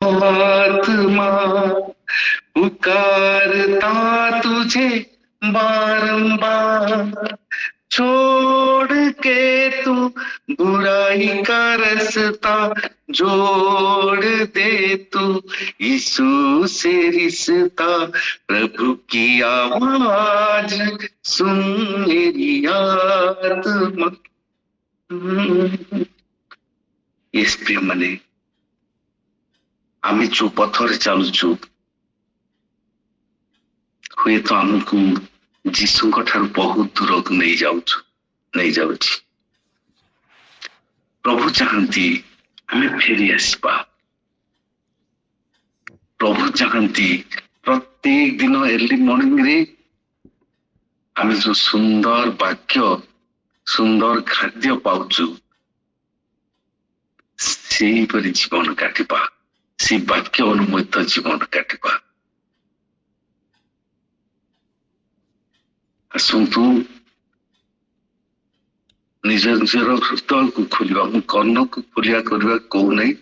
आत्मा पुकारता तुझे बारंबार, छोड़ के तू बुराई का रास्ता जोड़ दे तू यीशु से रिश्ता। प्रभु की आवाज सुन मेरी आत्मा। इस प्रिय मने आमी जो पथरे चालुचु हुए तो आमको जीशुଙ୍କ ଠାରୁ ବହୁତ ଦୂରକୁ ନେଇଯାଉଛି। ପ୍ରଭୁ ଚାହାନ୍ତି ଆମେ ଫେରି ଆସିବା। ପ୍ରଭୁ ଚାହାନ୍ତି ପ୍ରତ୍ୟେକ ଦିନ ଏର୍ଲି ମର୍ଣ୍ଣିଂ ରେ ଆମେ ଯୋଉ ସୁନ୍ଦର ବାକ୍ୟ ସୁନ୍ଦର ଖାଦ୍ୟ ପାଉଛୁ ସେଇପରି ଜୀବନ କାଟିବା, ସେଇ ବାକ୍ୟ ଅନୁମୋଦିତ ଜୀବନ କାଟିବା। ଆସନ୍ତୁ ନିଜ ନିଜର ହୃଦୟକୁ ଖୋଲିବା। ମୁଁ କର୍ଣ୍ଣକୁ ଖୋଲିବା କରିବା କହୁନାହିଁ,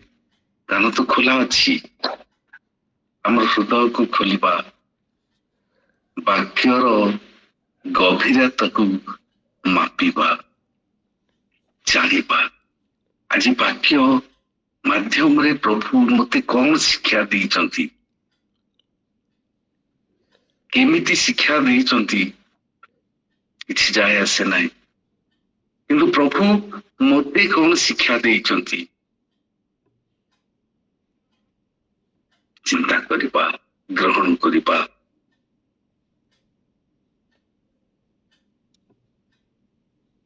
କାନ ତ ଖୋଲା ଅଛି। ଆମର ହୃଦୟକୁ ଖୋଲିବା, ବାକ୍ୟର ଗଭୀରତାକୁ ମାପିବା, ଜାଣିବା। ଆଜି ବାକ୍ୟ ମାଧ୍ୟମରେ ପ୍ରଭୁ ମତେ କଣ ଶିକ୍ଷା ଦେଇଛନ୍ତି, କେମିତି ଶିକ୍ଷା ଦେଇଛନ୍ତି କିଛି ଯାଏ ଆସେ ନାହିଁ, କିନ୍ତୁ ପ୍ରଭୁ ମତେ କଣ ଶିକ୍ଷା ଦେଇଛନ୍ତି ଚିନ୍ତା କରିବା, ଗ୍ରହଣ କରିବା।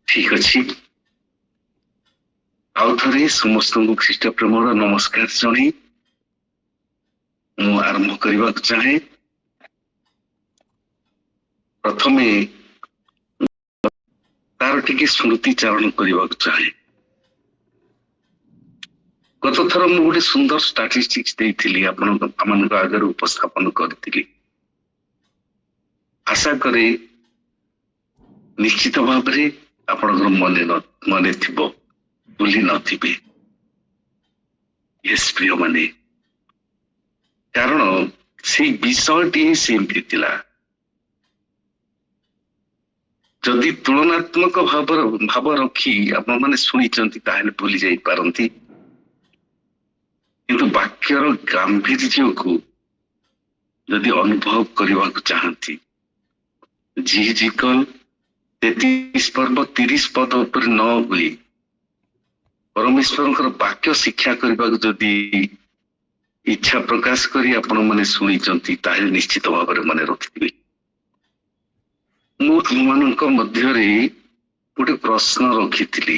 ଠିକ ଅଛି, ଆଉ ଥରେ ସମସ୍ତଙ୍କୁ ଖ୍ରୀଷ୍ଟ ପ୍ରେମର ନମସ୍କାର ଜଣାଇ ମୁଁ ଆରମ୍ଭ କରିବାକୁ ଚାହେଁ। ପ୍ରଥମେ ତାର ଟିକେ ସ୍ମୃତି ଚାରଣ କରିବାକୁ ଚାହେଁ। ଗତ ଥର ମୁଁ ଗୋଟେ ସୁନ୍ଦର ଷ୍ଟାଟିଷ୍ଟିକ୍ସ ଦେଇଥିଲି, ଆପଣମାନଙ୍କ ଆଗରେ ଉପସ୍ଥାପନ କରିଥିଲି। ଆଶା କରେ ନିଶ୍ଚିତ ଭାବରେ ଆପଣଙ୍କର ମନେ ଥିବ, ଭୁଲି ନଥିବେ। ପ୍ରିୟ ମାନେ, କାରଣ ସେଇ ବିଷୟଟି ହିଁ ସେମିତି ଥିଲା। ଯଦି ତୁଳନାତ୍ମକ ଭାବ ରଖି ଆପଣମାନେ ଶୁଣିଛନ୍ତି ତାହେଲେ ଭୁଲି ଯାଇପାରନ୍ତି, କିନ୍ତୁ ବାକ୍ୟର ଗାମ୍ଭୀର୍ଯ୍ୟକୁ ଯଦି ଅନୁଭବ କରିବାକୁ ଚାହାନ୍ତି, ଜିହିଜିକଲ 33 ପର୍ବ 30 ପଦ ଉପରେ ନ ହୋଇ ପରମେଶ୍ୱରଙ୍କର ବାକ୍ୟ ଶିକ୍ଷା କରିବାକୁ ଯଦି ଇଚ୍ଛା ପ୍ରକାଶ କରି ଆପଣ ମାନେ ଶୁଣିଛନ୍ତି ତାହେଲେ ନିଶ୍ଚିତ ଭାବରେ ମନେ ରଖିଥିବେ। ମୁଁ ଆମମାନଙ୍କ ମଧ୍ୟରେ ଗୋଟେ ପ୍ରଶ୍ନ ରଖିଥିଲି।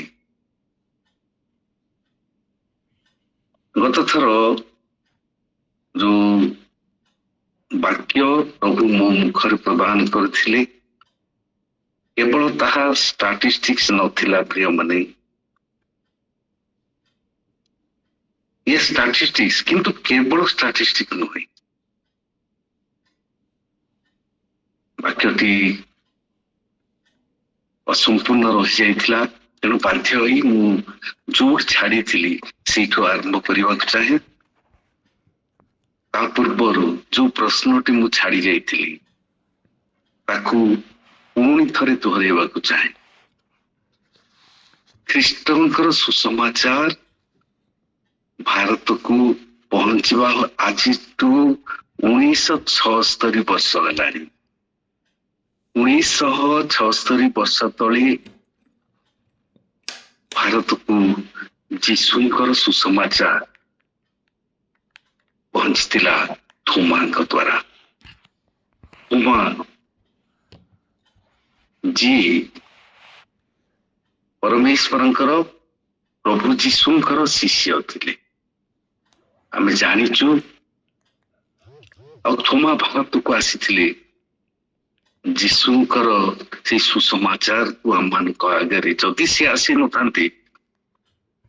ଗତ ଥର ଯୋଉ ବାକ୍ୟ ପ୍ରଭୁ ମୋ ମୁଖରେ ପ୍ରଦାନ କରିଥିଲେ, କେବଳ ତାହା ଷ୍ଟାଟିଷ୍ଟିକ୍ସ ନଥିଲା ପ୍ରିୟ ମାନେ, ଏ ଷ୍ଟାଟିଷ୍ଟିକ୍ସ କିନ୍ତୁ କେବଳ ଷ୍ଟାଟିଷ୍ଟିକ୍ସ ନୁହେଁ। ବାକ୍ୟଟି ଅସମ୍ପୂର୍ଣ୍ଣ ରହିଯାଇଥିଲା, ତେଣୁ ବାଧ୍ୟ ହୋଇ ମୁଁ ଯୋଉଠି ଛାଡିଥିଲି ସେଇଠୁ ଆରମ୍ଭ କରିବାକୁ ଚାହେଁ। ତା ପୂର୍ବରୁ ଯୋଉ ପ୍ରଶ୍ନଟି ମୁଁ ଛାଡି ଯାଇଥିଲି ତାକୁ ପୁଣି ଥରେ ଦୋହରାଇବାକୁ ଚାହେଁ। ଖ୍ରୀଷ୍ଟଙ୍କର ସୁସମାଚାର ଭାରତକୁ ପହଞ୍ଚିବା ଆଜିଠୁ 1976 ବର୍ଷ ହେଲାଣି। 1976 ବର୍ଷ ତଳେ ଭାରତକୁ ଯୀଶୁଙ୍କର ସୁସମାଚାର ପହଞ୍ଚିଥିଲା ଥୋମାଙ୍କ ଦ୍ୱାରା। ଥୋମା ଯିଏ ପରମେଶ୍ୱରଙ୍କର ପ୍ରଭୁ ଯୀଶୁଙ୍କର ଶିଷ୍ୟ ଥିଲେ ଆମେ ଜାଣିଛୁ। ଆଉ ଥୋମା ଭାରତକୁ ଆସିଥିଲେ ଯୀଶୁଙ୍କର ସେଇ ସୁସମାଚାରକୁ ଆମମାନଙ୍କ ଆଗରେ ଯଦି ସେ ଆସିନଥାନ୍ତେ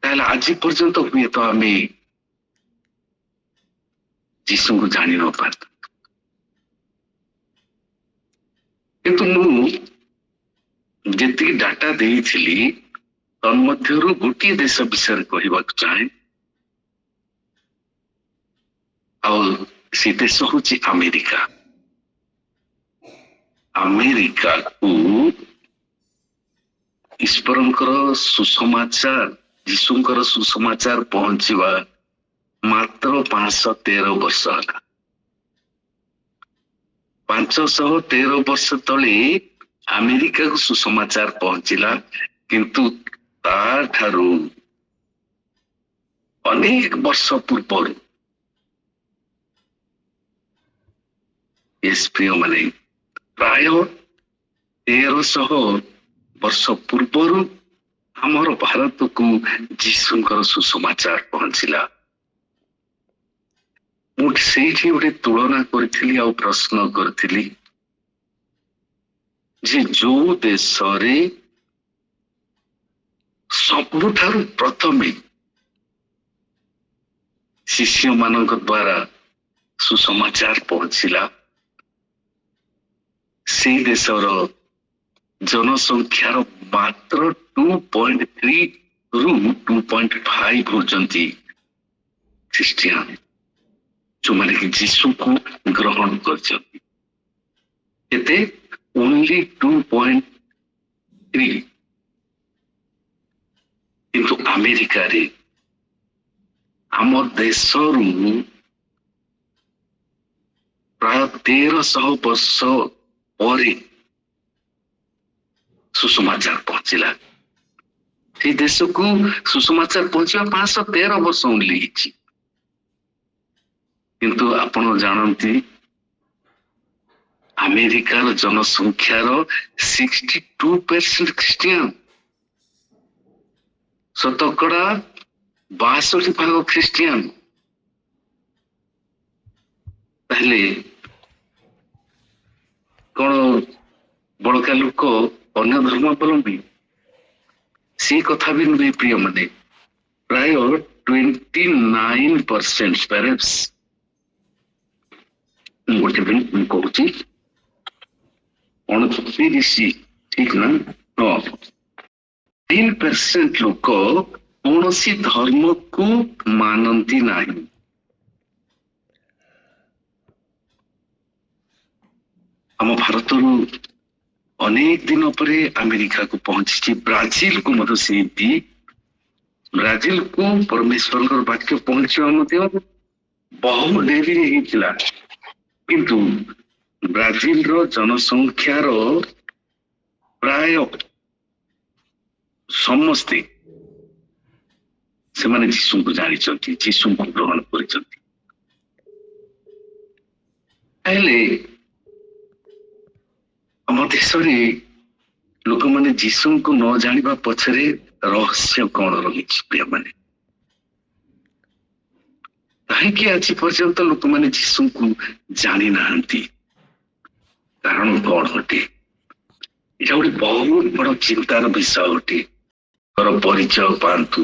ତାହେଲେ ଆଜି ପର୍ଯ୍ୟନ୍ତ ହୁଏତ ଆମେ ଯୀଶୁଙ୍କୁ ଜାଣି ନପାରିବୁ। କିନ୍ତୁ ମୁଁ ଯେତିକି ଡାଟା ଦେଇଥିଲି ତନ୍ମଧ୍ୟରୁ ଗୋଟିଏ ଦେଶ ବିଷୟରେ କହିବାକୁ ଚାହେଁ, ଆଉ ସେ ଦେଶ ହଉଛି ଆମେରିକା। ଆମେରିକାକୁ ଈଶ୍ୱରଙ୍କର ସୁସମାଚାର, ଯୀଶୁଙ୍କର ସୁସମାଚାର ପହଞ୍ଚିବା ମାତ୍ର 513 ବର୍ଷ ହେଲା। 513 ବର୍ଷ ତଳେ ଆମେରିକାକୁ ସୁସମାଚାର ପହଞ୍ଚିଲା, କିନ୍ତୁ ତାଠାରୁ ଅନେକ ବର୍ଷ ପୂର୍ବରୁ ପ୍ରିୟମାନେ, ପ୍ରାୟ 1300 ବର୍ଷ ପୂର୍ବରୁ ଆମର ଭାରତକୁ ଯୀଶୁଙ୍କର ସୁସମାଚାର ପହଞ୍ଚିଲା। ମୁଁ ସେଇଠି ଗୋଟେ ତୁଳନା କରିଥିଲି ଆଉ ପ୍ରଶ୍ନ କରିଥିଲି ଯେ ଯୋଉ ଦେଶରେ ସବୁଠାରୁ ପ୍ରଥମେ ଶିଷ୍ୟମାନଙ୍କ ଦ୍ୱାରା ସୁସମାଚାର ପହଞ୍ଚିଲା, ସେଇ ଦେଶର ଜନସଂଖ୍ୟାର ମାତ୍ର 2.3 ରୁ 2.5 ହଉଛନ୍ତି ଖ୍ରୀଷ୍ଟିଆନ, ଯୋଉମାନେ କି ଯୀଶୁକୁ ଗ୍ରହଣ କରିଛନ୍ତି। କେତେ? ଓନ୍ଲି 2.3। କିନ୍ତୁ ଆମେରିକାରେ ଆମ ଦେଶରୁ ପ୍ରାୟ 1300 ବର୍ଷ ପରେ ସୁସମାଚାର ପହଞ୍ଚିଲା। ସେଇ ଦେଶକୁ ସୁସମାଚାର ପହଞ୍ଚିବା 513 ବର୍ଷ ଓନ୍ଲି ହେଇଛି। କିନ୍ତୁ ଆପଣ ଜାଣନ୍ତି ଆମେରିକାର ଜନସଂଖ୍ୟାର 62% ଖ୍ରୀଷ୍ଟିଆନ, ଶତକଡ଼ା 62% ଖ୍ରୀଷ୍ଟିଆନ। ତାହେଲେ କଣ ବଳକା ଲୋକ ଅନ୍ୟ ଧର୍ମାବଲମ୍ବୀ? ସେ କଥା ବି ନୁହେଁ ପ୍ରିୟମାନେ। ପ୍ରାୟ 29%, ଗୋଟେ ମିନିଟ୍ ମୁଁ କହୁଛି, 29, ଠିକ ନା? ହଁ, 3% ଲୋକ କୌଣସି ଧର୍ମକୁ ମାନନ୍ତି ନାହିଁ। ଆମ ଭାରତରୁ ଅନେକ ଦିନ ପରେ ଆମେରିକାକୁ ପହଞ୍ଚିଛି। ବ୍ରାଜିଲକୁ ମଧ୍ୟ ସେମିତି, ବ୍ରାଜିଲକୁ ପରମେଶ୍ୱରଙ୍କର ବାକ୍ୟ ପହଞ୍ଚିବା ମଧ୍ୟ ବହୁ ଡେରିରେ ହେଇଥିଲା। କିନ୍ତୁ ବ୍ରାଜିଲର ଜନସଂଖ୍ୟାର ପ୍ରାୟ ସମସ୍ତେ ସେମାନେ ଯୀଶୁଙ୍କୁ ଜାଣିଛନ୍ତି, ଯୀଶୁଙ୍କୁ ଗ୍ରହଣ କରିଛନ୍ତି। ହେଲେ ଆମ ଦେଶରେ ଲୋକମାନେ ଯୀଶୁଙ୍କୁ ନ ଜାଣିବା ପଛରେ ରହସ୍ୟ କଣ ରହିଛି ପ୍ରିୟମାନେ? କାହିଁକି ଆଜି ପର୍ଯ୍ୟନ୍ତ ଲୋକମାନେ ଯୀଶୁଙ୍କୁ ଜାଣି ନାହାନ୍ତି? କାରଣ କଣ ଅଟେ? ଏଇଟା ଗୋଟେ ବହୁତ ବଡ ଚିନ୍ତାର ବିଷୟ ଅଟେ। ପରିଚୟ ପାଆନ୍ତୁ,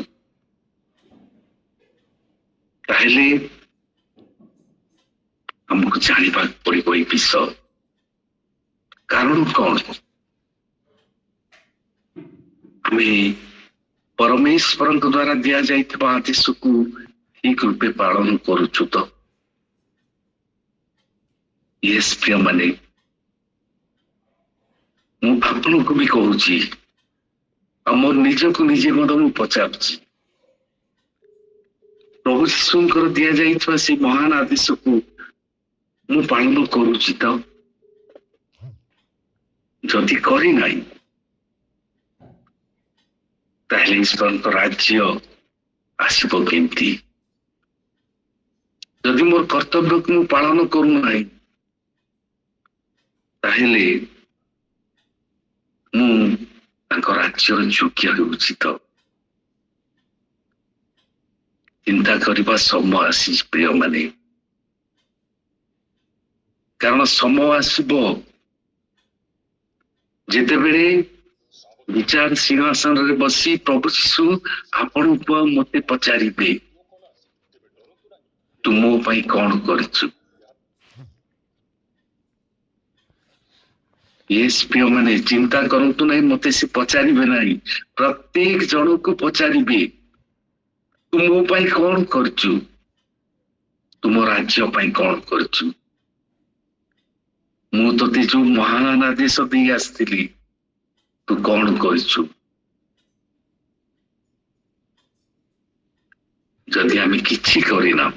ତାହେଲେ ଆମକୁ ଜାଣିବାକୁ ପଡିବ ଏଇ ବିଷୟ। କାରଣ କଣ? ଆମେ ପରମେଶ୍ୱରଙ୍କ ଦ୍ୱାରା ଦିଆଯାଇଥିବା ଆଦେଶକୁ ଠିକ ରୂପେ ପାଳନ କରୁଛୁ ତ? ୟେସ୍ ପ୍ରିୟମାନେ, ମୁଁ ଆପଣଙ୍କୁ ବି କହୁଛି, ଆଉ ମୋର ନିଜକୁ ନିଜେ ମଧ୍ୟ ମୁଁ ପଚାରୁଛି, ପ୍ରଭୁ ଯୀଶୁଙ୍କର ଦିଆଯାଇଥିବା ସେ ମହାନ ଆଦେଶକୁ ମୁଁ ପାଳନ କରୁଛି ତ? ଯଦି କରିନାହିଁ, ତାହେଲେ ଈଶ୍ୱରଙ୍କ ରାଜ୍ୟ ଆସିବ କେମିତି? ଯଦି ମୋର କର୍ତ୍ତବ୍ୟକୁ ମୁଁ ପାଳନ କରୁନାହିଁ, ତାହେଲେ ମୁଁ ତାଙ୍କ ରାଜ୍ୟର ଯୋଗ୍ୟ ହେଉଛି ତ? ଚିନ୍ତା କରିବା ସମୟ ଆସିଛି ପ୍ରିୟମାନେ। କାରଣ ସମୟ ଆସିବ ଯେତେବେଳେ ବିଚାର ସିଂହାସନରେ ବସି ପ୍ରଭୁ ଯୀଶୁ ଆପଣଙ୍କୁ ଆଉ ମତେ ପଚାରିବେ, ତୁ ମୋ ପାଇଁ କଣ କରିଛୁ? ୟେସ୍ ପ୍ରିୟମାନେ, ଚିନ୍ତା କରନ୍ତୁ ନାହିଁ, ମତେ ସେ ପଚାରିବେ ନାହିଁ, ପ୍ରତ୍ୟେକ ଜଣକୁ ପଚାରିବେ, ତୁ ମୋ ପାଇଁ କଣ କରିଛୁ? तुम राज्य पाई कौन करछु मु तोते जो महान आदेश दे आसथिली तू कौन करछु जदि आमे किछि करिना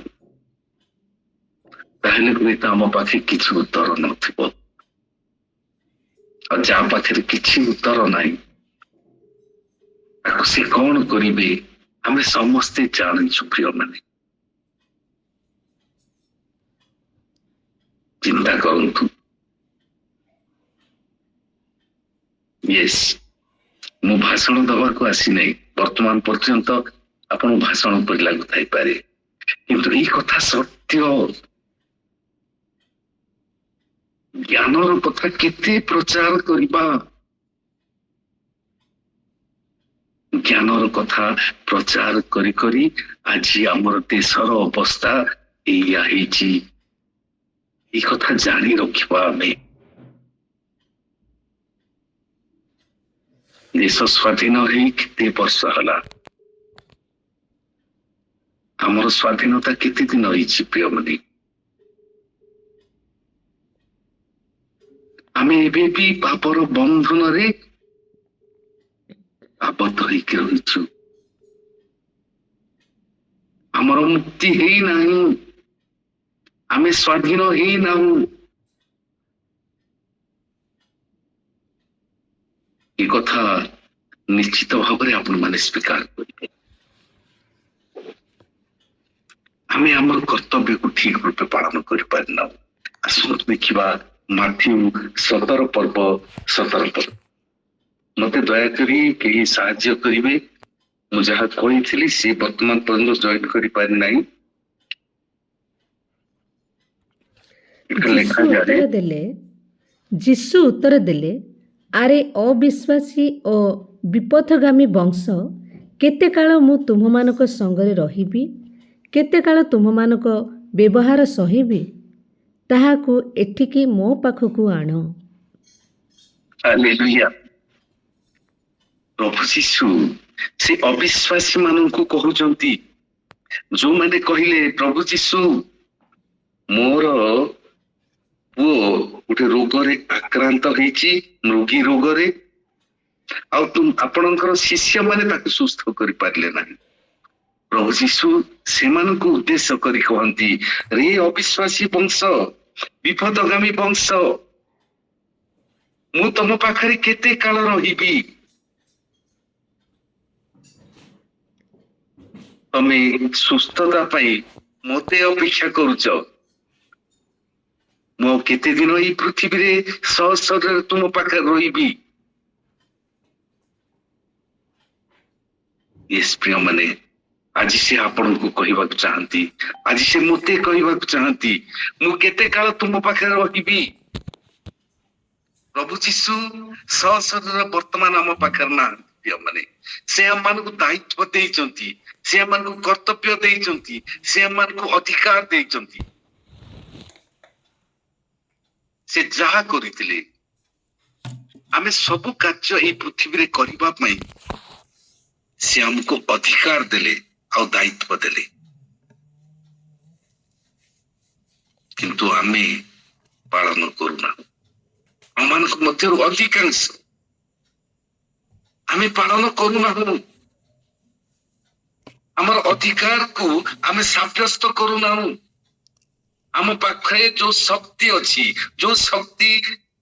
ताहले हुएत आम पाखे किछि उत्तर नथिबो और जा पाखे किछि उत्तर नाही ताको से कौन करिबे आमे समस्ते जानछु प्रिय माने चिंता करंतु यस मु भाषण दवा को आसी नहीं वर्तमान पर्यंत आपण भाषण पर लागू थाई पारे किंतु ई कथा सत्य ज्ञानर कथा केते प्रचार करिबा ज्ञानर कथा प्रचार करी करी आज हमर देशर अवस्था एया हेची ई कथा जानी रखिबा हमें देश स्वाधीन है केते वर्ष हला हमर स्वाधीनता केते दिन होईची प्रिय मनी आमे एबे भी पापर बंधन रे आबद्ध होइके रहिछु हमर मुक्ति हेई नाही आमे स्वाधीन हेई नाहु ये कथा निश्चित भाव आपण माने स्वीकार करिबे आमे हमर कर्तव्य को ठीक रूपे पालन करि पारना आसु देखिबा माथ्यू 17 पर्व 17 पर्व मते दया करी केही साहाय्य करिवे मु जहा कहिथिली से वर्तमान पर्यंत जॉइन करि पारि नाही जीशु उत्तर देले आरे अविश्वासी ओ विपथगामी वंश केते काल मु तुममानक संगरे रहिबी केते काल तुममानक व्यवहार सहिबी ताहाकु एठिकी मो पाखकु आण हालेलुया प्रभु यीशु से अविश्वासी माननकु कहउचंती जो माने कहिले प्रभु यीशु मोर वो गोटे रोगरे आक्रांत होईची मृगी रोगरे आ तुम आपणकर शिष्य माने ताके सुस्थ करि पारले नाही प्रभु यीशु सेमानकु उद्देश्य करी कहंती रे अविश्वासी वंश विपदगामी वंश मु तम पाखरे केते काल रहिबी तमे सुस्थता पाई मते अपेक्षा करूच मो केते दिन ई पृथ्वी रे सहस्र तुम पाखे रहिबी यस प्रिय माने आज से आपण को कहबा चाहती आज से मते कहबा चाहती मु केते काल तुम पाखे रहिबी प्रभु यीशु सहस्र वर्तमान हम पाखे ना प्रिय माने से हमन को दायित्व देइचंती से हमन को कर्तव्य देइचंती से हमन को अधिकार देइचंती से जहा करितिले आमे सब कार्य ए पृथ्वी रे करिबा पई से हमको अधिकार देले और दायित्व देले किंतु आमे पालन करूना हमनक मध्य अधिकांश आमे पालन करूना हो हमर अधिकार को आमे साब्यस्त करूना हो आम पाखे जो शक्ति अच्छी जो शक्ति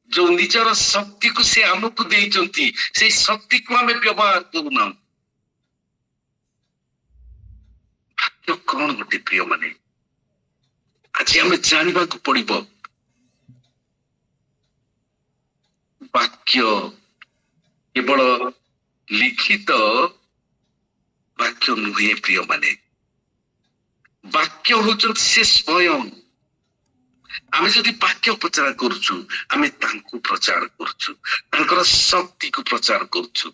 जो निजर शक्ति को से आमको देइचंती से शक्ति को आमे व्यवहार करूना भाग्य कौन गोटे प्रिय माने आज आमे जानबा को पड़िबो वाक्य केवल लिखित वाक्य नुहे प्रिय माने वाक्य होचन से स्वयं आमे जदि वाक्य प्रचार करूछु आमे तांकु प्रचार करूछु तांकर शक्ति को प्रचार करूछु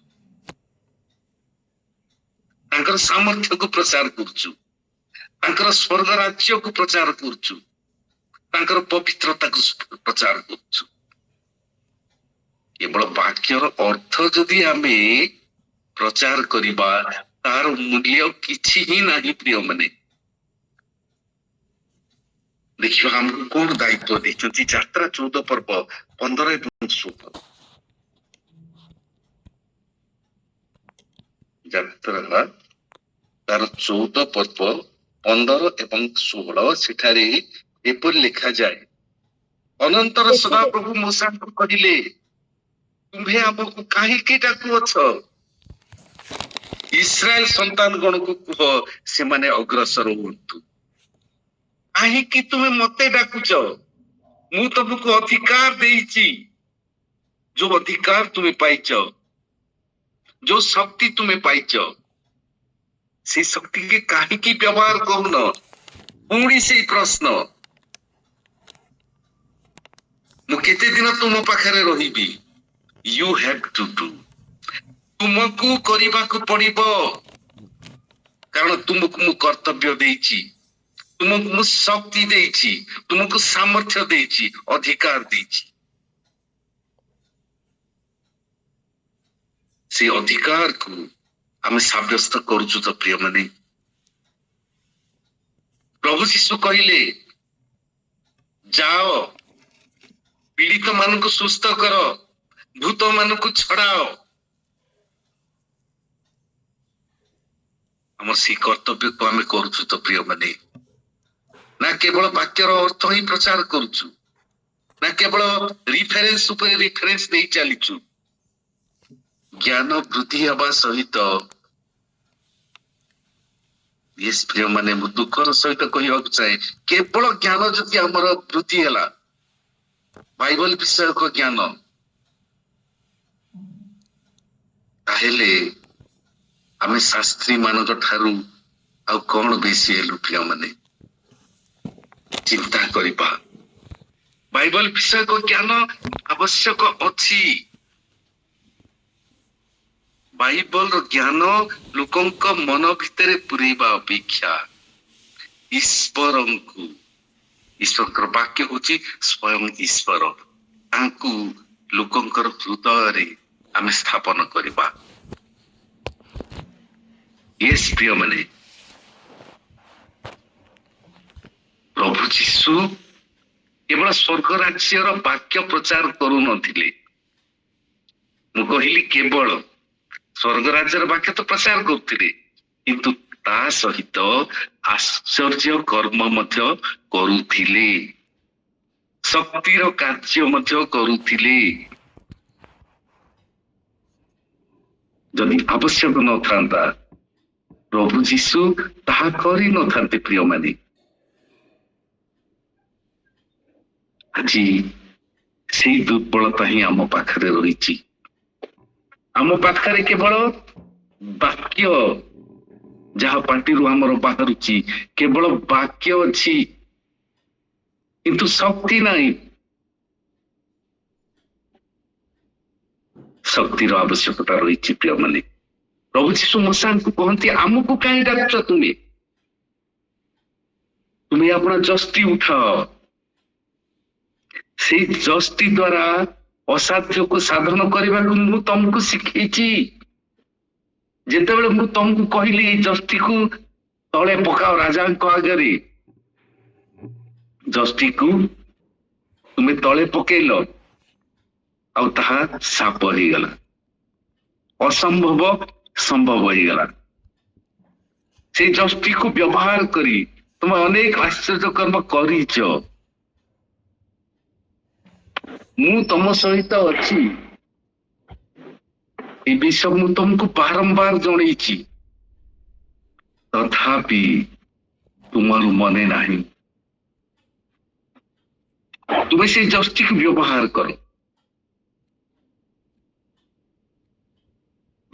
तांकर सामर्थ्य को प्रचार करूछु तांकर स्वर्ग राज्य को प्रचार करूछु तांकर पवित्रता को प्रचार करूछु केवल वाक्यर अर्थ जदि आमे प्रचार करिबा तार मूल्य किछि ही नाही प्रिय माने ଦେଖିବା ଆମକୁ କଣ ଦାୟିତ୍ୱ ଦେଇଛନ୍ତି। ଯାତ୍ରା 14 ପର୍ବ 15 ଏବଂ 16। ଯାତ୍ରା ତାର 14 ପର୍ବ 15 ଏବଂ 16 ସେଠାରେ ଏପରି ଲେଖାଯାଏ, ଅନନ୍ତର ସଦାପ୍ରଭୁ ମୂଷାଙ୍କୁ କହିଲେ, ତୁମ୍ଭେ ଆମକୁ କାହିଁକି ଡାକୁଅଛ? ଇସ୍ରାଏଲ ସନ୍ତାନ ଗଣକୁ କୁହ ସେମାନେ ଅଗ୍ରସର ହୁଅନ୍ତୁ। କାହିଁକି ତୁମେ ମତେ ଡାକୁଛ? ମୁଁ ତମକୁ ଅଧିକାର ଦେଇଛି। ଯୋଉ ଅଧିକାର ତୁମେ ପାଇଛ, ଯୋଉ ଶକ୍ତି ତୁମେ ପାଇଛ, সেই ଶକ୍ତିକି କାହିଁକି ବ୍ୟବହାର କରୁନ? ପୁଣି ସେଇ ପ୍ରଶ୍ନ, ମୁଁ କେତେ ଦିନ ତୁମ ପାଖରେ ରହିବି? ୟୁ ହ୍ୟାଭ୍ ଟୁ ଡୁ, ତୁମକୁ କରିବାକୁ ପଡିବ, କାରଣ ତୁମକୁ ମୁଁ କର୍ତ୍ତବ୍ୟ ଦେଇଛି, ତୁମକୁ ମୁଁ ଶକ୍ତି ଦେଇଛି, ତୁମକୁ ସାମର୍ଥ୍ୟ ଦେଇଛି, ଅଧିକାର ଦେଇଛି। ସେ ଅଧିକାରକୁ ଆମେ ସାବ୍ୟସ୍ତ କରୁଛୁ ତ ପ୍ରିୟମାନେ? ପ୍ରଭୁ ଯୀଶୁ କହିଲେ, ଯାଅ ପୀଡ଼ିତ ମାନଙ୍କୁ ସୁସ୍ଥ କର, ଭୂତ ମାନଙ୍କୁ ଛଡାଅ। ଆମର ସେଇ କର୍ତ୍ତବ୍ୟକୁ ଆମେ କରୁଛୁ ତ ପ୍ରିୟମାନେ? ନା କେବଳ ବାକ୍ୟର ଅର୍ଥ ହିଁ ପ୍ରଚାର କରୁଛୁ, ନା କେବଳ ରିଫରେନ୍ସ ଉପରେ ରିଫରେନ୍ସ ଦେଇ ଚାଲିଛୁ? ଜ୍ଞାନ ବୃଦ୍ଧି ହେବା ସହିତ, ପ୍ରିୟମାନେ ମୁଁ ଦୁଃଖର ସହିତ କହିବାକୁ ଚାହେଁ, କେବଳ ଜ୍ଞାନ ଯଦି ଆମର ବୃଦ୍ଧି ହେଲା, ବାଇବଲ ବିଷୟକ ଜ୍ଞାନ, ତାହେଲେ ଆମେ ଶାସ୍ତ୍ରୀ ମାନଙ୍କ ଠାରୁ ଆଉ କଣ ବେଶୀ ହେଲୁ ପ୍ରିୟମାନେ? ଚିନ୍ତା କରିବା, ବାଇବଲ ବିଷୟକ ଜ୍ଞାନ ଆବଶ୍ୟକ ଅଛି। ବାଇବଲର ଜ୍ଞାନ ଲୋକଙ୍କ ମନ ଭିତରେ ପୁରେଇବା ଅପେକ୍ଷା ଈଶ୍ୱରଙ୍କର ବାକ୍ୟ ହଉଛି ସ୍ୱୟଂ ଈଶ୍ୱର, ତାଙ୍କୁ ଲୋକଙ୍କର ହୃଦୟରେ ଆମେ ସ୍ଥାପନ କରିବା। ପ୍ରିୟମାନେ, ପ୍ରଭୁ ଯୀଶୁ କେବଳ ସ୍ୱର୍ଗ ରାଜ୍ୟର ବାକ୍ୟ ପ୍ରଚାର କରୁନଥିଲେ। ମୁଁ କହିଲି କେବଳ ସ୍ୱର୍ଗ ରାଜ୍ୟର ବାକ୍ୟ ତ ପ୍ରଚାର କରୁଥିଲେ, କିନ୍ତୁ ତା ସହିତ ଆଶ୍ଚର୍ଯ୍ୟ କର୍ମ ମଧ୍ୟ କରୁଥିଲେ, ଶକ୍ତିର କାର୍ଯ୍ୟ ମଧ୍ୟ କରୁଥିଲେ। ଯଦି ଆବଶ୍ୟକ ନଥାନ୍ତା, ପ୍ରଭୁ ଯୀଶୁ ତାହା କରିନଥାନ୍ତେ ପ୍ରିୟମାନେ। ଆଜି ସେଇ ଦୁର୍ବଳତା ହିଁ ଆମ ପାଖରେ ରହିଛି। ଆମ ପାଖରେ କେବଳ ବାକ୍ୟ, ଯାହା ପାଟିରୁ ଆମର ବାହାରୁଛି କେବଳ ବାକ୍ୟ ଅଛି, କିନ୍ତୁ ଶକ୍ତି ନାହିଁ। ଶକ୍ତିର ଆବଶ୍ୟକତା ରହିଛି ପ୍ରିୟମାନେ। ପ୍ରଭୁ ଯୀଶୁ ମୂଷାଙ୍କୁ କହନ୍ତି, ଆମକୁ କାହିଁ ଡାକୁଛ? ତୁମେ ଆପଣ ଯଷ୍ଟି ଉଠାଅ। ସେଇ ଯଷ୍ଟି ଦ୍ୱାରା ଅସାଧ୍ୟକୁ ସାଧନ କରିବାକୁ ମୁଁ ତମକୁ ଶିଖେଇଛି। ଯେତେବେଳେ ମୁଁ ତମକୁ କହିଲି ଏଇ ଯଷ୍ଟିକୁ ତଳେ ପକାଅ ରାଜାଙ୍କ ଆଗରେ, ଯଷ୍ଟିକୁ ତୁମେ ତଳେ ପକେଇଲ, ଆଉ ତାହା ସାପ ହେଇଗଲା, ଅସମ୍ଭବ ସମ୍ଭବ ହେଇଗଲା। ସେଇ ଯଷ୍ଟିକୁ ବ୍ୟବହାର କରି ତୁମେ ଅନେକ ଆଶ୍ଚର୍ଯ୍ୟ କର୍ମ କରିଛ। ମୁଁ ତମ ସହିତ ଅଛି, ଏ ବିଷୟ ମୁଁ ତମକୁ ବାରମ୍ବାର ଜଣେଇଛି, ତଥାପି ତୁମର ମନେ ନାହିଁ। ତୁମେ ସେଇ ଯଷ୍ଟିକୁ ବ୍ୟବହାର କର।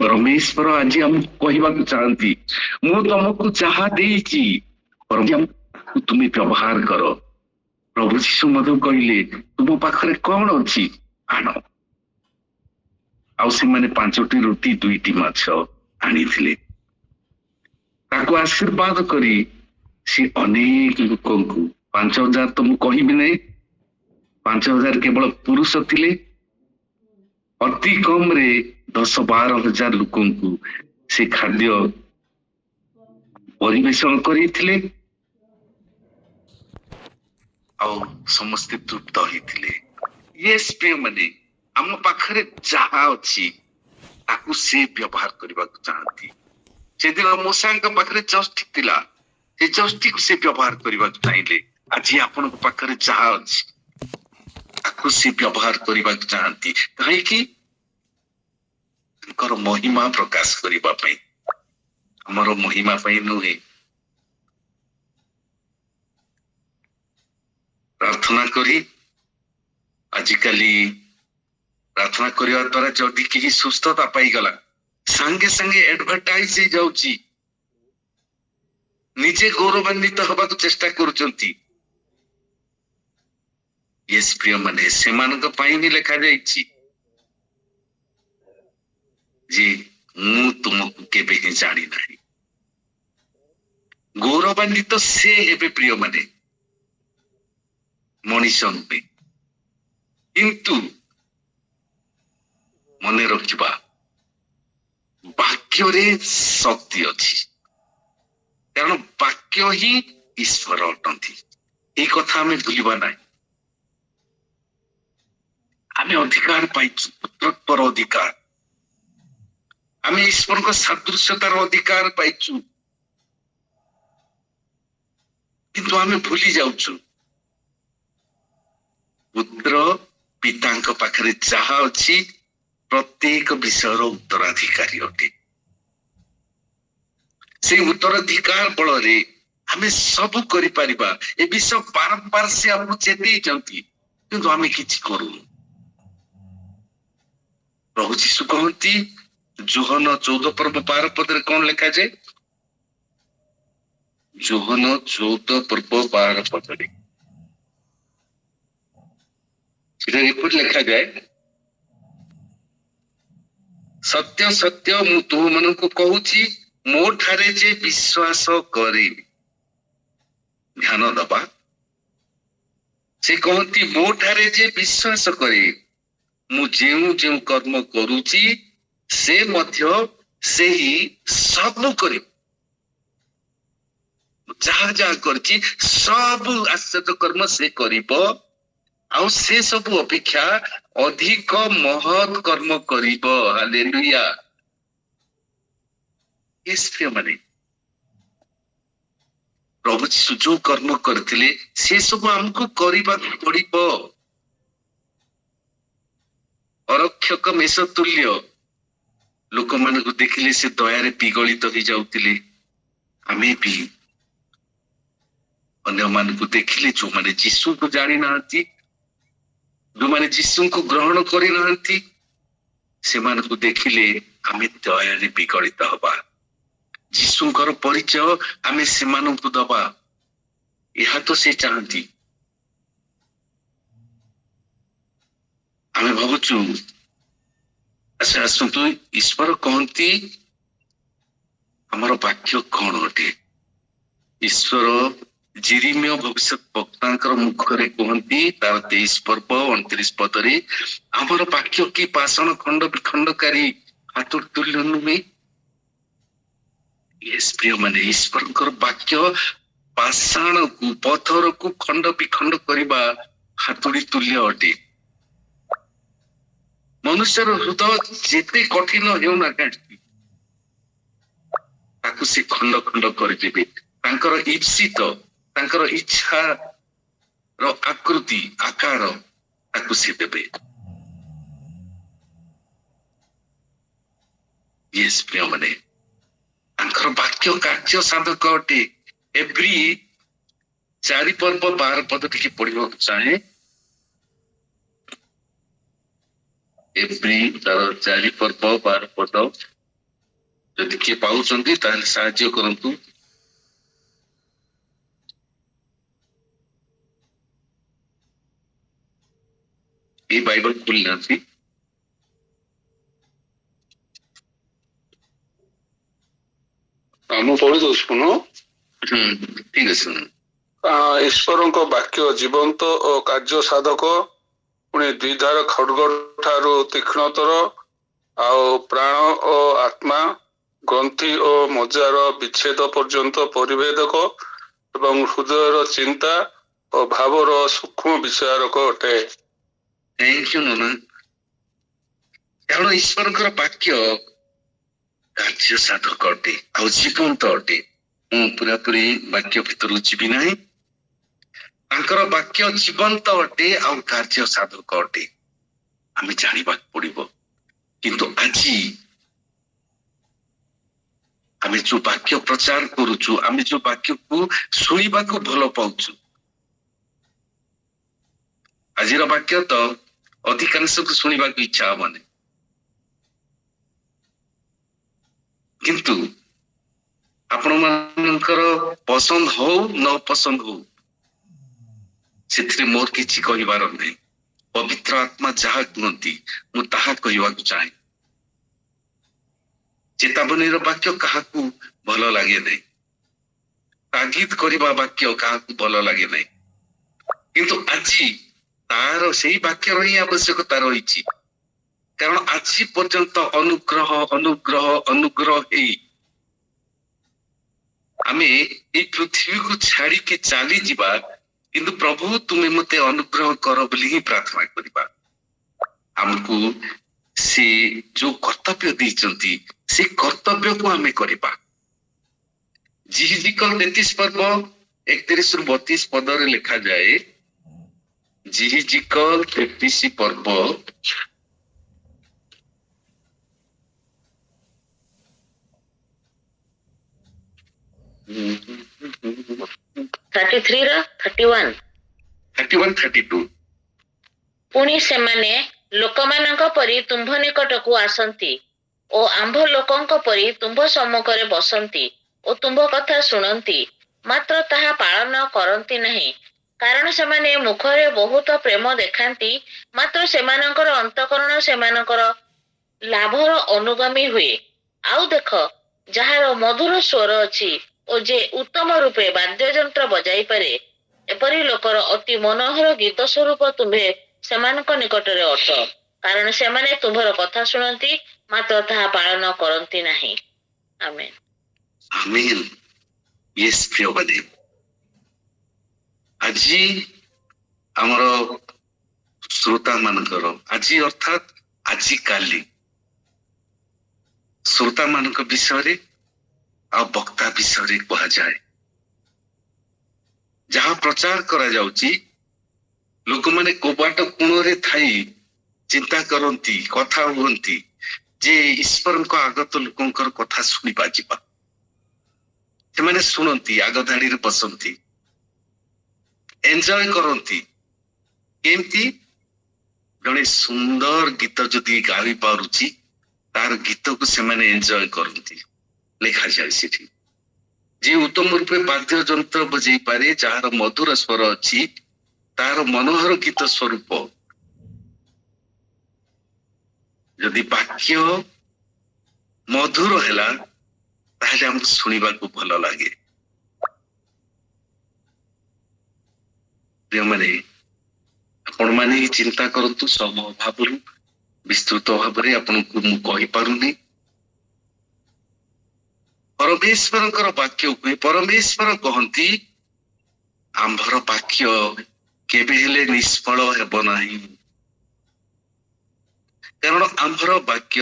ପରମେଶ୍ୱର ଆଜି ଆମକୁ କହିବାକୁ ଚାହାନ୍ତି, ମୁଁ ତମକୁ ଯାହା ଦେଇଛି ତୁମେ ବ୍ୟବହାର କର। ପ୍ରଭୁ ଯୀଶୁ ମଧ୍ୟ କହିଲେ, ତୁମ ପାଖରେ କଣ ଅଛି ଆଣ। ଆଉ ସେମାନେ 5ଟି ରୁଟି 2ଟି ମାଛ ଆଣିଥିଲେ। ତାକୁ ଆଶୀର୍ବାଦ କରି ସେ ଅନେକ ଲୋକଙ୍କୁ, 5000 ତ ମୁଁ କହିବି ନାହିଁ, 5000 କେବଳ ପୁରୁଷ ଥିଲେ, ଅତି କମରେ 10-12 ହଜାର ଲୋକଙ୍କୁ ସେ ଖାଦ୍ୟ ପରିବେଷଣ କରିଥିଲେ। ଆଉ ସମସ୍ତେ ତୃପ୍ତ ହେଇଥିଲେ। ୟେସ୍ ପ୍ରିୟ ମାନେ, ଆମ ପାଖରେ ଯାହା ଅଛି ତାକୁ ସେ ବ୍ୟବହାର କରିବାକୁ ଚାହାନ୍ତି। ସେଦିନ ମୂଷାଙ୍କ ପାଖରେ ଜଷ୍ଟିକ୍ ଥିଲା, ସେ ଜଷ୍ଟିକ୍ ସେ ବ୍ୟବହାର କରିବାକୁ ଚାହିଁଲେ। ଆଜି ଆପଣଙ୍କ ପାଖରେ ଯାହା ଅଛି ତାକୁ ସେ ବ୍ୟବହାର କରିବାକୁ ଚାହାନ୍ତି। କାହିଁକି? ତାଙ୍କର ମହିମା ପ୍ରକାଶ କରିବା ପାଇଁ, ଆମର ମହିମା ପାଇଁ ନୁହେଁ। ପ୍ରାର୍ଥନା କରି, ଆଜିକାଲି ପ୍ରାର୍ଥନା କରିବା ଦ୍ୱାରା ଯଦି କେହି ସୁସ୍ଥତା ପାଇଗଲା, ସାଙ୍ଗେ ସାଙ୍ଗେ ଆଡଭର୍ଟାଇଜ ହେଇଯାଉଛି, ନିଜେ ଗୌରବାନ୍ବିତ ହେବାକୁ ଚେଷ୍ଟା କରୁଛନ୍ତି। ୟେସ୍ ପ୍ରିୟ ମାନେ, ସେମାନଙ୍କ ପାଇଁ ହିଁ ଲେଖାଯାଇଛି ଯେ ମୁଁ ତୁମକୁ କେବେ ହିଁ ଜାଣି ନାହିଁ। ଗୌରବାନ୍ବିତ ସେ ହେବେ ପ୍ରିୟ ମାନେ, ମଣିଷ ନୁହେଁ। କିନ୍ତୁ ମନେ ରଖିବା, ବାକ୍ୟରେ ଶକ୍ତି ଅଛି, କାରଣ ବାକ୍ୟ ହିଁ ଈଶ୍ୱର ଅଟନ୍ତି। এই କଥା ଆମେ ଭୁଲିବା ନାହିଁ। ଆମେ ଅଧିକାର ପାଇଛୁ, ପୁତ୍ରତ୍ୱର ଅଧିକାର, ଆମେ ଈଶ୍ୱରଙ୍କ ସାଦୃଶ୍ୟତାର ଅଧିକାର ପାଇଛୁ। କିନ୍ତୁ ଆମେ ଭୁଲି ଯାଉଛୁ, ପୁତ୍ର ପିତାଙ୍କ ପାଖରେ ଯାହା ଅଛି ପ୍ରତ୍ୟେକ ବିଷୟର ଉତ୍ତରାଧିକାରୀ ଅଟେ। ସେଇ ଉତ୍ତରାଧିକାର ବଳରେ ଆମେ ସବୁ କରିପାରିବା। ଏ ବିଷୟ ବାରମ୍ବାର ସେ ଆମକୁ ଚେତେଇଛନ୍ତି, କିନ୍ତୁ ଆମେ କିଛି କରୁନୁ। ପ୍ରଭୁ ଯୀଶୁ କହନ୍ତି, ଯୋହନ 14 ପର୍ବ 12 ପଦରେ କଣ ଲେଖାଯାଏ? ଯୋହନ 14 ପର୍ବ 12 ପଦରେ ସେଟା ଏପରି ଲେଖାଯାଏ, ସତ୍ୟ ସତ୍ୟ ମୁଁ ତୁମମାନଙ୍କୁ କହୁଛି, ମୋ ଠାରେ ଯେ ବିଶ୍ୱାସ କରେ। ଧ୍ୟାନ ଦବା, ସେ କହନ୍ତି ମୋ ଠାରେ ଯେ ବିଶ୍ୱାସ କରେ, ମୁଁ ଯେଉଁ ଯେଉଁ କର୍ମ କରୁଛି ସେ ମଧ୍ୟ ସେହି ସବୁ କରିବ। ଯାହା ଯାହା କରିଛି ସବୁ ଆଶ୍ଚର୍ଯ୍ୟ କର୍ମ ସେ କରିବ, ଆଉ ସେ ସବୁ ଅପେକ୍ଷା ଅଧିକ ମହତ୍ କର୍ମ କରିବ। ହାଲେଲୁୟା। ମାନେ ପ୍ରଭୁ ଯୀଶୁ ଯୋଉ କର୍ମ କରିଥିଲେ ସେ ସବୁ ଆମକୁ କରିବାକୁ ପଡିବ। ଅରକ୍ଷକ ମେଷ ତୁଲ୍ୟ ଲୋକମାନଙ୍କୁ ଦେଖିଲେ ସେ ଦୟାରେ ପିଗଳିତ ହେଇଯାଉଥିଲେ। ଆମେ ବି ଅନ୍ୟମାନଙ୍କୁ ଦେଖିଲେ, ଯୋଉମାନେ ଯୀଶୁଙ୍କୁ ଜାଣିନାହାନ୍ତି, ଯୋଉମାନେ ଯୀଶୁଙ୍କୁ ଗ୍ରହଣ କରିନାହାନ୍ତି, ସେମାନଙ୍କୁ ଦେଖିଲେ ଆମେ ଦୟାରେ ବିଗଳିତ ହବା। ଯୀଶୁଙ୍କର ପରିଚୟ ଆମେ ସେମାନଙ୍କୁ ଦବା, ଏହା ତ ସେ ଚାହାନ୍ତି। ଆମେ ଭାବୁଛୁ ଆଚ୍ଛା ଆସନ୍ତୁ, ଈଶ୍ୱର କହନ୍ତି ଆମର ବାକ୍ୟ କଣ ଅଟେ? ଈଶ୍ୱର ଜିରିମିୟ ଭବିଷ୍ୟତ ବକ୍ତାଙ୍କର ମୁଖରେ କୁହନ୍ତି, ତାର 23 ପର୍ବ 29 ପଦରେ, ଆମର ବାକ୍ୟ କି ପାଷାଣ ଖଣ୍ଡ ବିଖଣ୍ଡକାରୀ ହାତୁଡ଼ି ତୁଲ୍ୟ ନୁହେଁ। ୟେସ୍ ପ୍ରିୟ ମାନେ, ଈଶ୍ୱରଙ୍କର ବାକ୍ୟ ପାଷାଣକୁ, ପଥରକୁ ଖଣ୍ଡ ବିଖଣ୍ଡ କରିବା ହାତୁଡ଼ି ତୁଲ୍ୟ ଅଟେ। ମନୁଷ୍ୟର ହୃଦୟ ଯେତେ କଠିନ ହେଉନା କାହିଁକି, ତାକୁ ସେ ଖଣ୍ଡ ଖଣ୍ଡ କରିଦେବେ। ତାଙ୍କର ଇପ୍ସିତ, ତାଙ୍କର ଇଚ୍ଛାର ଆକୃତି ଆକାର ତାକୁ ସେ ଦେବେ। ୟେସ୍ ପ୍ରିୟ ମାନେ, ତାଙ୍କର ବାକ୍ୟ କାର୍ଯ୍ୟ ସାଧକ ଅଟେ। ଏଭ୍ରି 4 ପର୍ବ 12 ପଦ ଟିକେ ପଢିବାକୁ ଚାହେଁ। ଏଭ୍ରି ତାର 4 ପର୍ବ 12 ପଦ ଯଦି କିଏ ପାଉଛନ୍ତି ତାହେଲେ ସାହାଯ୍ୟ କରନ୍ତୁ। এই বাইবেল খুললে আছি। ମୁଁ ପଢି ଦଉଛି ପୁନଃ। ଠିକ ଅଛି। ଈଶ୍ୱରଙ୍କ ବାକ୍ୟ ଜୀବନ୍ତ ଓ କାର୍ଯ୍ୟ ସାଧକ, ପୁଣି ଦ୍ୱିଧାର ଖଡ୍ଗ ଠାରୁ ତୀକ୍ଷ୍ଣତର, ଆଉ ପ୍ରାଣ ଓ ଆତ୍ମା, ଗ୍ରନ୍ଥି ଓ ମଜ୍ଜାର ବିଚ୍ଛେଦ ପର୍ଯ୍ୟନ୍ତ ପରିଭେଦକ, ଏବଂ ହୃଦୟର ଚିନ୍ତା ଓ ଭାବର ସୂକ୍ଷ୍ମ ବିଚାରକ ଅଟେ। ଥ୍ୟାଙ୍କ ୟୁ ନନା। କାରଣ ଈଶ୍ୱରଙ୍କର ବାକ୍ୟ କାର୍ଯ୍ୟ ସାଧକ ଅଟେ ଆଉ ଜୀବନ୍ତ ଅଟେ। ମୁଁ ପୁରାପୁରି ବାକ୍ୟ ଭିତରକୁ ଯିବି ନାହିଁ। ତାଙ୍କର ବାକ୍ୟ ଜୀବନ୍ତ ଅଟେ ଆଉ କାର୍ଯ୍ୟ ସାଧକ ଅଟେ, ଆମେ ଜାଣିବାକୁ ପଡିବ। କିନ୍ତୁ ଆଜି ଆମେ ଯୋଉ ବାକ୍ୟ ପ୍ରଚାର କରୁଛୁ, ଆମେ ଯୋଉ ବାକ୍ୟକୁ ଶୁଣିବାକୁ ଭଲ ପାଉଛୁ, ଆଜିର ବାକ୍ୟ ତ ଅଧିକାଂଶକୁ ଶୁଣିବାକୁ ଇଚ୍ଛା ହବନି। କିନ୍ତୁ ଆପଣ ମାନଙ୍କର ପସନ୍ଦ ହଉ ନ ପସନ୍ଦ ହଉ, ସେଥିରେ ମୋର କିଛି କହିବାର ନାହିଁ। ପବିତ୍ର ଆତ୍ମା ଯାହା କୁହନ୍ତି ମୁଁ ତାହା କହିବାକୁ ଚାହେଁ। ଚେତାବନୀର ବାକ୍ୟ କାହାକୁ ଭଲ ଲାଗେ ନାହିଁ, ତାଗିଦ କରିବା ବାକ୍ୟ କାହାକୁ ଭଲ ଲାଗେ ନାହିଁ। କିନ୍ତୁ ଆଜି ତାର ସେଇ ବାକ୍ୟର ହିଁ ଆବଶ୍ୟକତା ରହିଛି। କାରଣ ଆଜି ପର୍ଯ୍ୟନ୍ତ ଅନୁଗ୍ରହ ଅନୁଗ୍ରହ ଅନୁଗ୍ରହ ହେଇ ଆମେ ଏଇ ପୃଥିବୀକୁ ଛାଡିକି ଚାଲିଯିବା, କିନ୍ତୁ ପ୍ରଭୁ ତୁମେ ମତେ ଅନୁଗ୍ରହ କର ବୋଲି ହିଁ ପ୍ରାର୍ଥନା କରିବା। ଆମକୁ ସେ ଯୋଉ କର୍ତ୍ତବ୍ୟ ଦେଇଛନ୍ତି ସେ କର୍ତ୍ତବ୍ୟକୁ ଆମେ କରିବା। ଜିହିଜିକଲ 33 ପର୍ବ 31 ରୁ 32 ପଦରେ ଲେଖାଯାଏ, ଜିହିଜିକଲ 33 ପର୍ବ 33 ର 31 31-32। ପୁଣି ସେମାନେ ଲୋକମାନଙ୍କ ପରି ତୁମ୍ଭ ନିକଟକୁ ଆସନ୍ତି ଓ ଆମ୍ଭ ଲୋକଙ୍କ ପରି ତୁମ୍ଭ ସମ୍ମୁଖରେ ବସନ୍ତି ଓ ତୁମ୍ଭ କଥା ଶୁଣନ୍ତି, ମାତ୍ର ତାହା ପାଳନ କରନ୍ତି ନାହିଁ। କାରଣ ସେମାନେ ମୁଖରେ ବହୁତ ପ୍ରେମ ଦେଖାନ୍ତି, ମାତ୍ର ସେମାନଙ୍କର ଅନ୍ତଃକରଣ ସେମାନଙ୍କର ଲାଭର ଅନୁଗାମୀ ହୁଏ। ଆଉ ଦେଖ, ଯାହାର ମଧୁର ସ୍ୱର ଅଛି ଓ ଯେ ଉତ୍ତମ ରୂପେ ବାଦ୍ୟଯନ୍ତ୍ର ବଜାଇ ପାରେ, ଏପରି ଲୋକର ଅତି ମନୋହର ଗୀତ ସ୍ୱରୂପ ତୁମ୍ଭେ ସେମାନଙ୍କ ନିକଟରେ ଅଟ। କାରଣ ସେମାନେ ତୁମ୍ଭର କଥା ଶୁଣନ୍ତି, ମାତ୍ର ତାହା ପାଳନ କରନ୍ତି ନାହିଁ। ଆମେନ୍। ଆମେନ୍। ୟେସ୍ ପ୍ରିୟବାଦୀ, ଆଜି ଆମର ଶ୍ରୋତା ମାନଙ୍କର, ଆଜି ଅର୍ଥାତ୍ ଆଜି କାଲି ଶ୍ରୋତା ମାନଙ୍କ ବିଷୟରେ ଆଉ ବକ୍ତା ବିଷୟରେ କୁହାଯାଏ। ଯାହା ପ୍ରଚାର କରାଯାଉଛି, ଲୋକମାନେ କବାଟ କୋଣରେ ଥାଇ ଚିନ୍ତା କରନ୍ତି, କଥା ହୁଅନ୍ତି ଯେ ଈଶ୍ୱରଙ୍କ ଆଗତ ଲୋକଙ୍କର କଥା ଶୁଣିବା ଯିବା। ସେମାନେ ଶୁଣନ୍ତି, ଆଗ ଧାଡିରେ ବସନ୍ତି, ଏନ୍ଜୟ କରନ୍ତି। କେମିତି? ଜଣେ ସୁନ୍ଦର ଗୀତ ଯଦି ଗାଇ ପାରୁଛି, ତାର ଗୀତକୁ ସେମାନେ ଏନ୍ଜୟ କରନ୍ତି। ଲେଖାଯାଏ ସେଠି, ଯେ ଉତ୍ତମ ରୂପେ ବାଦ୍ୟ ଯନ୍ତ୍ର ବଜେଇ ପାରେ, ଯାହାର ମଧୁର ସ୍ୱର ଅଛି, ତାର ମନୋହର ଗୀତ ସ୍ୱରୂପ ଯଦି ବାକ୍ୟ ମଧୁର ହେଲା, ତାହେଲେ ଆମକୁ ଶୁଣିବାକୁ ଭଲ ଲାଗେ। ପ୍ରିୟମାନେ, ଆପଣ ମାନେ ହିଁ ଚିନ୍ତା କରନ୍ତୁ। ସମୟ ଅଭାବରୁ ବିସ୍ତୃତ ଭାବରେ ଆପଣଙ୍କୁ ମୁଁ କହିପାରୁନି। ପରମେଶ୍ୱରଙ୍କର ବାକ୍ୟ ହୁଏ, ପରମେଶ୍ୱର କହନ୍ତି ଆମ୍ଭର ବାକ୍ୟ କେବେ ହେଲେ ନିଷ୍ଫଳ ହେବ ନାହିଁ, କାରଣ ଆମ୍ଭର ବାକ୍ୟ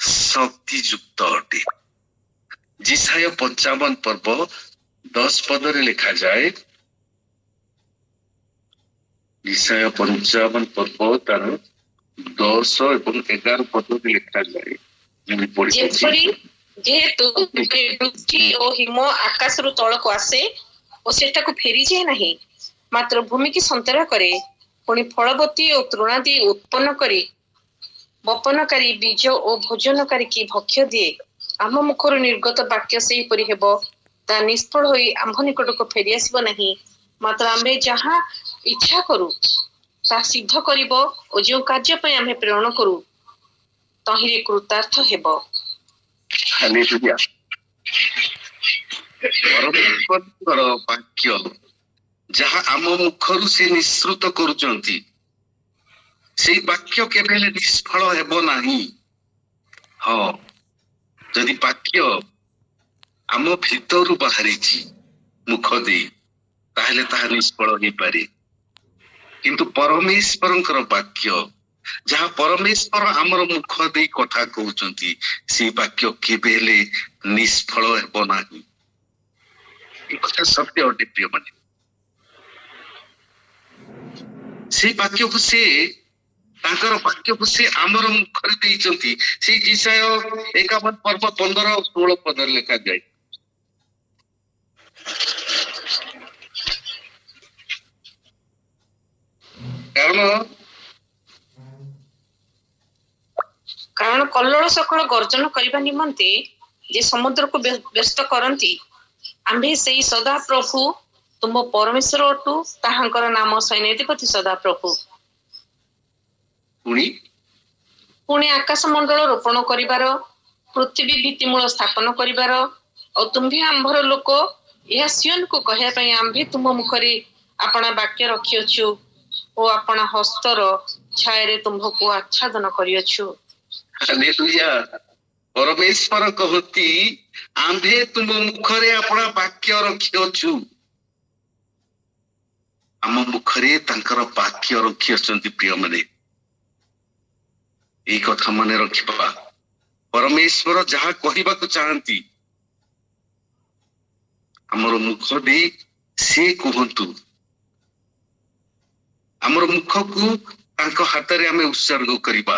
ଶକ୍ତିଯୁକ୍ତ ଅଟେ। ଜିସାୟ 55 ପର୍ବ 10 ପଦରେ ଲେଖାଯାଏ, ଜିସାୟ 55 ପର୍ବ ତାର 10 ଏବଂ 11 ପଦରେ ଲେଖାଯାଏ। ଯେପରି ଯେହେତୁ ବୃଷ୍ଟି ଓ ହିମ ଆକାଶରୁ ତଳକୁ ଆସେ ଓ ସେଠାକୁ ଫେରିଯାଏ ନାହିଁ, ମାତ୍ର ଭୂମିକି ସନ୍ତରା କରେ, ପୁଣି ଫଳବତୀ ଓ ତୃଣାଦି ଉତ୍ପନ୍ନ କରି ବପନକାରୀ ବୀଜ ଓ ଭୋଜନକାରୀ କି ଭକ୍ଷ୍ୟ ଦିଏ, ଆମ ମୁଖରୁ ନିର୍ଗତ ବାକ୍ୟ ସେହିପରି ହେବ। ତାହା ନିଷ୍ଫଳ ହୋଇ ଆମ୍ଭ ନିକଟକୁ ଫେରିଆସିବ ନାହିଁ, ମାତ୍ର ଆମ୍ଭେ ଯାହା ଇଚ୍ଛା କରୁ ତାହା ସିଦ୍ଧ କରିବ ଓ ଯେଉଁ କାର୍ଯ୍ୟ ପାଇଁ ଆମ୍ଭେ ପ୍ରେରଣ କରୁ ତହିଁରେ କୃତାର୍ଥ ହେବ। ହାଲେଲୁୟା। ପରମେଶ୍ୱରଙ୍କର ବାକ୍ୟ ଯାହା ଆମ ମୁଖରୁ ସେ ନିଃସୃତ କରୁଛନ୍ତି, ସେଇ ବାକ୍ୟ କେବେ ହେଲେ ନିଷ୍ଫଳ ହେବ ନାହିଁ। ହଁ, ଯଦି ବାକ୍ୟ ଆମ ଭିତରୁ ବାହାରିଛି ମୁଖ ଦେଇ, ତାହେଲେ ତାହା ନିଷ୍ଫଳ ହେଇପାରେ। କିନ୍ତୁ ପରମେଶ୍ୱରଙ୍କର ବାକ୍ୟ, ଯାହା ପରମେଶ୍ୱର ଆମର ମୁଖ ଦେଇ କଥା କହୁଛନ୍ତି, ସେଇ ବାକ୍ୟ କେବେ ହେଲେ ନିଷ୍ଫଳ ହେବ ନାହିଁ। ଏ କଥା ସତ୍ୟ ଅଟେ ପ୍ରିୟମାନେ। ସେଇ ବାକ୍ୟକୁ ସେ, ତାଙ୍କର ବାକ୍ୟକୁ ସେ ଆମର ମୁଖରେ ଦେଇଛନ୍ତି। ସେଇ ଜିସାୟ 51 ପର୍ବ 15 ଆଉ 16 ପଦରେ ଲେଖାଯାଏ। କାରଣ କଲ୍ଲୋଳ ସକଳ ଗର୍ଜନ କରିବା ନିମନ୍ତେ ଯେ ସମୁଦ୍ରକୁ ବ୍ୟସ୍ତ କରନ୍ତି, ଆମ୍ଭେ ସେଇ ସଦାପ୍ରଭୁ ତୁମ ପରମେଶ୍ୱର ଅଟୁ, ତାହାଙ୍କର ନାମ ସୈନ୍ୟାଧିପତି ସଦାପ୍ରଭୁ। ପୁଣି ଆକାଶ ମଣ୍ଡଳ ରୋପଣ କରିବାର, ପୃଥିବୀ ଭିତ୍ତିମୂଳ ସ୍ଥାପନ କରିବାର, ଆଉ ତୁମ୍ଭେ ଆମ୍ଭର ଲୋକ, ଏହା ସିଓନକୁ କହିବା ପାଇଁ ଆମ୍ଭେ ତୁମ ମୁଖରେ ଆପଣା ବାକ୍ୟ ରଖିଅଛୁ ଓ ଆପଣା ହସ୍ତର ଛାୟାରେ ତୁମ୍ଭକୁ ଆଚ୍ଛାଦନ କରିଅଛୁ। ହାଲେଲୁୟା। ପରମେଶ୍ୱର କହନ୍ତି, ଆମ୍ଭେ ତୁମ ମୁଖରେ ଆପଣା ବାକ୍ୟ ରଖିଅଛୁ। ଆମ ମୁଖରେ ତାଙ୍କର ବାକ୍ୟ ରଖିଅଛନ୍ତି। ପ୍ରିୟମାନେ, ଏଇ କଥା ମନେ ରଖିବା। ପରମେଶ୍ୱର ଯାହା କହିବାକୁ ଚାହାନ୍ତି, ଆମର ମୁଖ ଦେଇ ସେ କୁହନ୍ତୁ। ଆମର ମୁଖକୁ ତାଙ୍କ ହାତରେ ଆମେ ଉତ୍ସର୍ଗ କରିବା।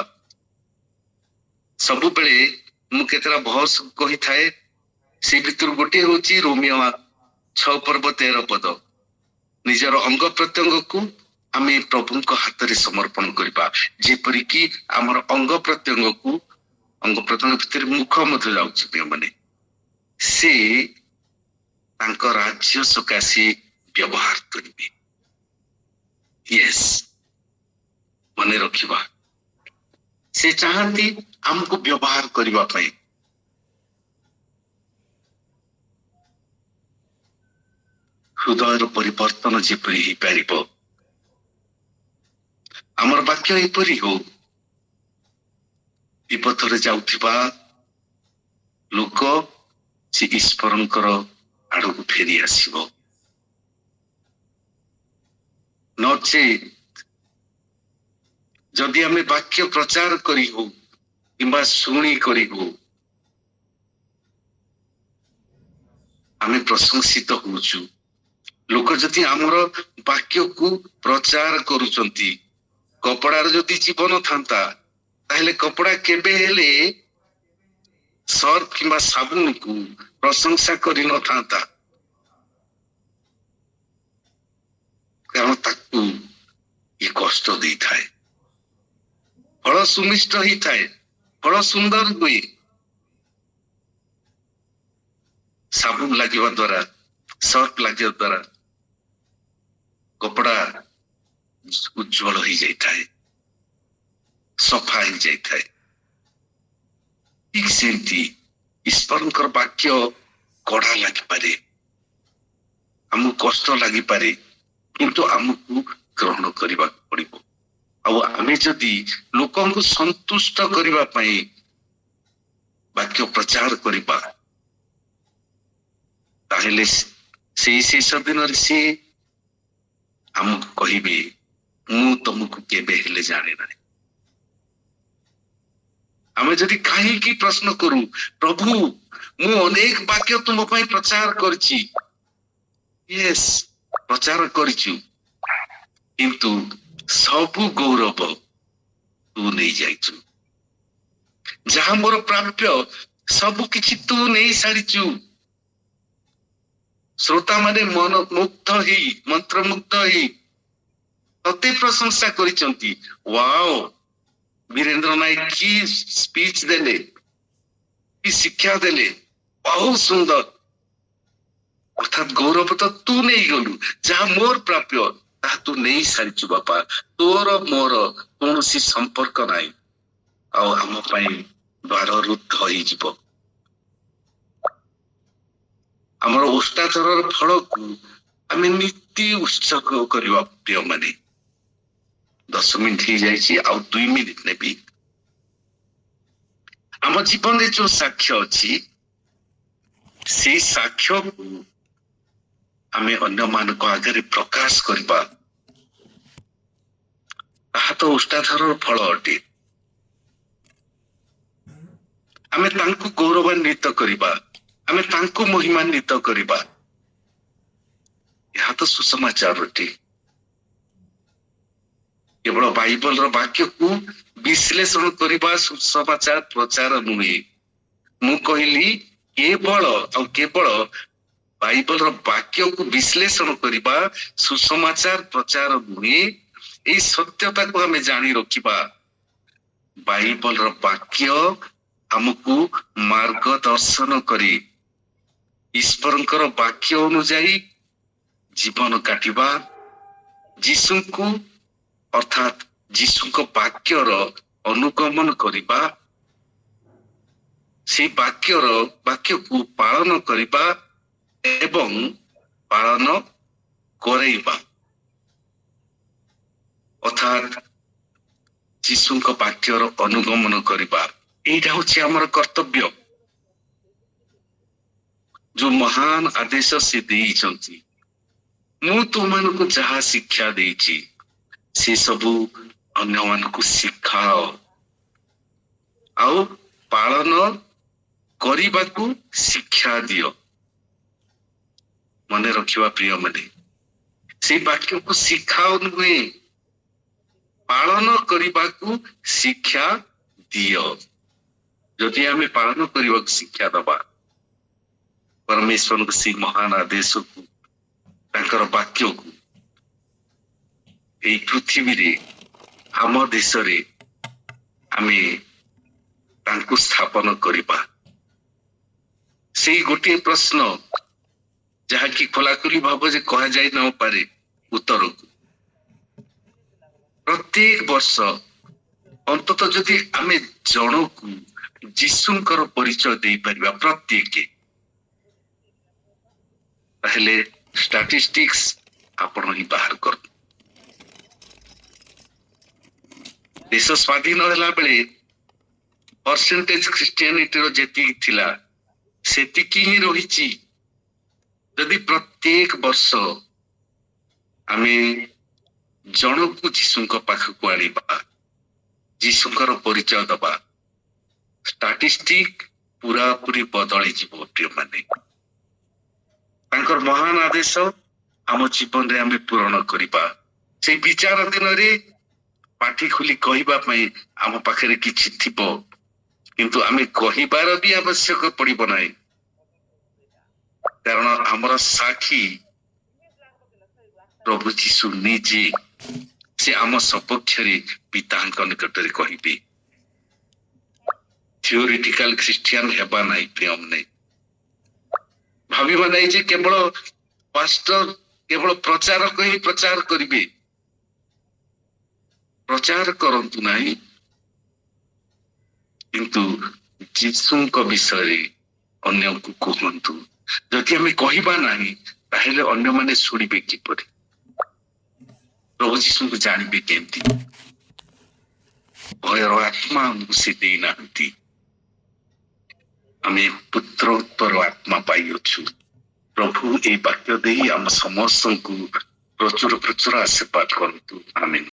ସବୁବେଳେ ମୁଁ କେତେଟା ଭର୍ସ କହିଥାଏ, ସେ ଭିତରୁ ଗୋଟିଏ ହଉଛି ରୋମିଓ 6 ପର୍ବ 13 ପଦ। ନିଜର ଅଙ୍ଗ ପ୍ରତ୍ୟଙ୍ଗକୁ ଆମେ ପ୍ରଭୁଙ୍କ ହାତରେ ସମର୍ପଣ କରିବା। ଯେପରିକି ଆମର ଅଙ୍ଗ ପ୍ରତ୍ୟଙ୍ଗ ଭିତରେ ମୁଖ ମଧ୍ୟ ଯାଉଛି। ପ୍ରିୟମାନେ, ସେ ତାଙ୍କ ରାଜ୍ୟ ସକାଶେ ବ୍ୟବହାର କରିବେ। ୟେସ୍, ମନେ ରଖିବା। ସେ ଚାହାନ୍ତି ଆମକୁ ବ୍ୟବହାର କରିବା ପାଇଁ। ହୃଦୟର ପରିବର୍ତ୍ତନ ଯେପରି ହେଇପାରିବ, ଆମର ବାକ୍ୟ ଏପରି ହଉ। ବିପଥରେ ଯାଉଥିବା ଲୋକ ସେ ଈଶ୍ୱରଙ୍କର ଆଡକୁ ଫେରି ଆସିବ। ନଚେତ୍ ଯଦି ଆମେ ବାକ୍ୟ ପ୍ରଚାର କରି ହଉ କିମ୍ବା ଶୁଣି କରି ହଉ, ଆମେ ପ୍ରଶଂସିତ ହଉଛୁ। ଲୋକ ଯଦି ଆମର ବାକ୍ୟକୁ ପ୍ରଚାର କରୁଛନ୍ତି, କପଡାର ଯଦି ଜୀବନ ଥାନ୍ତା, ତାହେଲେ କପଡା କେବେ ହେଲେ ସର୍ଫ କିମ୍ବା ସାବୁନକୁ ପ୍ରଶଂସା କରିନଥାନ୍ତା। କାରଣ ତାକୁ ଏ କଷ୍ଟ ଦେଇଥାଏ। ଫଳ ସୁମିଷ୍ଟ ହେଇଥାଏ, ଫଳ ସୁନ୍ଦର ହୁଏ। ସାବୁନ ଲାଗିବା ଦ୍ୱାରା, ସର୍ଫ ଲାଗିବା ଦ୍ୱାରା କପଡା ଉଜ୍ଜଳ ହେଇଯାଇଥାଏ, ସଫା ହେଇଯାଇଥାଏ। ଠିକ ସେମିତି ଈଶ୍ୱରଙ୍କର ବାକ୍ୟ କଡା ଲାଗିପାରେ, ଆମକୁ କଷ୍ଟ ଲାଗିପାରେ, କିନ୍ତୁ ଆମକୁ ଗ୍ରହଣ କରିବାକୁ ପଡିବ। ଆଉ ଆମେ ଯଦି ଲୋକଙ୍କୁ ସନ୍ତୁଷ୍ଟ କରିବା ପାଇଁ ବାକ୍ୟ ପ୍ରଚାର କରିବା, ତାହେଲେ ସେଇ ଶେଷ ଦିନରେ ସେ ଆମକୁ କହିବେ, ମୁଁ ତମକୁ କେବେ ହେଲେ ଜାଣେ ନାହିଁ। ଆମେ ଯଦି କାହିଁକି ପ୍ରଶ୍ନ କରୁ, ପ୍ରଭୁ ମୁଁ ଅନେକ ବାକ୍ୟ ତୁମ ପାଇଁ ପ୍ରଚାର କରିଛି। ୟେସ୍, ପ୍ରଚାର କରିଛୁ, କିନ୍ତୁ ସବୁ ଗୌରବ ତୁ ନେଇଯାଇଛୁ। ଯାହା ମୋର ପ୍ରାପ୍ୟ ସବୁ କିଛି ତୁ ନେଇ ସାରିଛୁ। ଶ୍ରୋତା ମାନେ ମନ୍ତ୍ରମୁଗ୍ଧ ହେଇ ତତେ ପ୍ରଶଂସା କରିଛନ୍ତି। ୱାଓ, ବୀରେନ୍ଦ୍ର ନାୟକ କି ସ୍ପିଚ ଦେଲେ, କି ଶିକ୍ଷା ଦେଲେ, ବହୁତ ସୁନ୍ଦର। ଅର୍ଥାତ ଗୌରବ ତ ତୁ ନେଇଗଲୁ। ଯାହା ମୋର ପ୍ରାପ୍ୟ ତାହା ତୁ ନେଇ ସାରିଛୁ ବାପା। ତୋର ମୋର କୌଣସି ସମ୍ପର୍କ ନାହିଁ। ଆଉ ଆମ ପାଇଁ ଦ୍ୱାର ରୁଦ୍ଧ ହେଇଯିବ। ଆମର ଉଷ୍ଟାଚରର ଫଳକୁ ଆମେ ନୀତି ଉତ୍ସର୍ଗ କରିବା। ପ୍ରିୟମାନେ, 10 ମିନିଟ ହେଇଯାଇଛି, ଆଉ 2 ମିନିଟ ନେବି। ଆମ ଜୀବନରେ ଯୋଉ ସାକ୍ଷ୍ୟ ଅଛି, ସେଇ ସାକ୍ଷ୍ୟକୁ ଆମେ ଅନ୍ୟମାନଙ୍କ ଆଗରେ ପ୍ରକାଶ କରିବା, ତାହା ତ ଉଷ୍ଟାଧରର ଫଳ ଅଟେ। ଆମେ ତାଙ୍କୁ ଗୌରବାନ୍ୱିତ କରିବା, ଆମେ ତାଙ୍କୁ ମହିମାନ୍ୱିତ କରିବା, ଏହା ତ ସୁସମାଚାର ଅଟେ। କେବଳ ବାଇବଲର ବାକ୍ୟକୁ ବିଶ୍ଳେଷଣ କରିବା ସୁସମାଚାର ପ୍ରଚାର ନୁହେଁ। ମୁଁ କହିଲି କେବଳ ବାଇବଲର ବାକ୍ୟକୁ ବିଶ୍ଳେଷଣ କରିବା ସୁସମାଚାର ପ୍ରଚାର ନୁହେଁ। ଏଇ ସତ୍ୟତାକୁ ଆମେ ଜାଣି ରଖିବା। ବାଇବଲର ବାକ୍ୟ ଆମକୁ ମାର୍ଗଦର୍ଶନ କରେ। ଈଶ୍ୱରଙ୍କର ବାକ୍ୟ ଅନୁଯାୟୀ ଜୀବନ କାଟିବା, ଯୀଶୁଙ୍କୁ ଅର୍ଥାତ୍ ଯୀଶୁଙ୍କ ବାକ୍ୟର ଅନୁଗମନ କରିବା, সেই ବାକ୍ୟକୁ ପାଳନ କରିବା ଏବଂ ପାଳନ କରେଇବା, ଅର୍ଥାତ୍ ଯୀଶୁଙ୍କ ବାକ୍ୟର ଅନୁଗମନ କରିବା, ଏଇଟା ହଉଛି ଆମର କର୍ତ୍ତବ୍ୟ। ଯୋଉ ମହାନ ଆଦେଶ ସେ ଦେଇଛନ୍ତି, ମୁଁ ତୁମମାନଙ୍କୁ ଯାହା ଶିକ୍ଷା ଦେଇଛି ସେ ସବୁ ଅନ୍ୟମାନଙ୍କୁ ଶିଖାଅ ଆଉ ପାଳନ କରିବାକୁ ଶିକ୍ଷା ଦିଅ। ମନେ ରଖିବା ପ୍ରିୟମାନେ, ସେଇ ବାକ୍ୟକୁ ଶିଖାଅ ନୁହେଁ, ପାଳନ କରିବାକୁ ଶିକ୍ଷା ଦିଅ। ଯଦି ଆମେ ପାଳନ କରିବାକୁ ଶିକ୍ଷା ଦବା, ପରମେଶ୍ୱରଙ୍କ ସେଇ ମହାନ ଆଦେଶକୁ, ତାଙ୍କର ବାକ୍ୟକୁ এই ପୃଥିବୀରେ ଆମ ଦେଶରେ ଆମେ ତାଙ୍କୁ ସ୍ଥାପନ କରିବା। ସେଇ ଗୋଟିଏ ପ୍ରଶ୍ନ ଯାହାକି ଖୋଲାଖୋଲି ଭାବରେ କୁହାଯାଇ ନପାରେ ଉତ୍ତରକୁ, ପ୍ରତ୍ୟେକ ବର୍ଷ ଅନ୍ତତଃ ଯଦି ଆମେ ଜଣକୁ ଯୀଶୁଙ୍କର ପରିଚୟ ଦେଇପାରିବା ପ୍ରତ୍ୟେକ, ତାହେଲେ ଷ୍ଟାଟିଷ୍ଟିକ୍ସ ଆପଣ ହିଁ ବାହାର କରନ୍ତୁ। ଦେଶ ସ୍ୱାଧୀନ ହେଲା ବେଳେ ପରସେଣ୍ଟେଜ ଖ୍ରୀଷ୍ଟିଆନିଟିର ଯେତିକି ଥିଲା ସେତିକି ହିଁ ରହିଛି। ଯଦି ପ୍ରତ୍ୟେକ ବର୍ଷ ଆମେ ଜଣକୁ ଯୀଶୁଙ୍କ ପାଖକୁ ଆଣିବା, ଯୀଶୁଙ୍କର ପରିଚୟ ଦବା, ଷ୍ଟାଟିଷ୍ଟିକ ପୁରାପୁରି ବଦଳିଯିବ ପ୍ରିୟମାନେ। ତାଙ୍କର ମହାନ ଆଦେଶ ଆମ ଜୀବନରେ ଆମେ ପୂରଣ କରିବା। ସେଇ ବିଚାର ଦିନରେ ପାଟି ଖୋଲି କହିବା ପାଇଁ ଆମ ପାଖରେ କିଛି ଥିବ, କିନ୍ତୁ ଆମେ କହିବାର ବି ଆବଶ୍ୟକ ପଡିବ ନାହିଁ, କାରଣ ଆମର ସାକ୍ଷୀ ପ୍ରଭୁ ଯୀଶୁ ନିଜେ। ସେ ଆମ ସପକ୍ଷରେ ପିତାଙ୍କ ନିକଟରେ କହିବେ। ଥିଓରିଟିକାଲ ଖ୍ରୀଷ୍ଟିଆନ ହେବା ନାହିଁ ପ୍ରିୟମାନେ। ଭାବିବା ନାହିଁ ଯେ କେବଳ ପାଷ୍ଟର କେବଳ ପ୍ରଚାରକ ହିଁ ପ୍ରଚାର କରିବେ। ପ୍ରଚାର କରନ୍ତୁ ନାହିଁ, କିନ୍ତୁ ଯୀଶୁଙ୍କ ବିଷୟରେ ଅନ୍ୟକୁ କୁହନ୍ତୁ। ଯଦି ଆମେ କହିବା ନାହିଁ, ତାହେଲେ ଅନ୍ୟମାନେ ଶୁଣିବେ କିପରି? ପ୍ରଭୁ ଯୀଶୁଙ୍କୁ ଜାଣିବେ କେମିତି? ଭୟର ଆତ୍ମା ଆମକୁ ସେ ଦେଇନାହାନ୍ତି, ଆମେ ପୁତ୍ରୋତ୍ତର ଆତ୍ମା ପାଇଅଛୁ। ପ୍ରଭୁ ଏହି ବାକ୍ୟ ଦେଇ ଆମ ସମସ୍ତଙ୍କୁ ପ୍ରଚୁର ଆଶୀର୍ବାଦ କରନ୍ତୁ। ଆମେନ୍।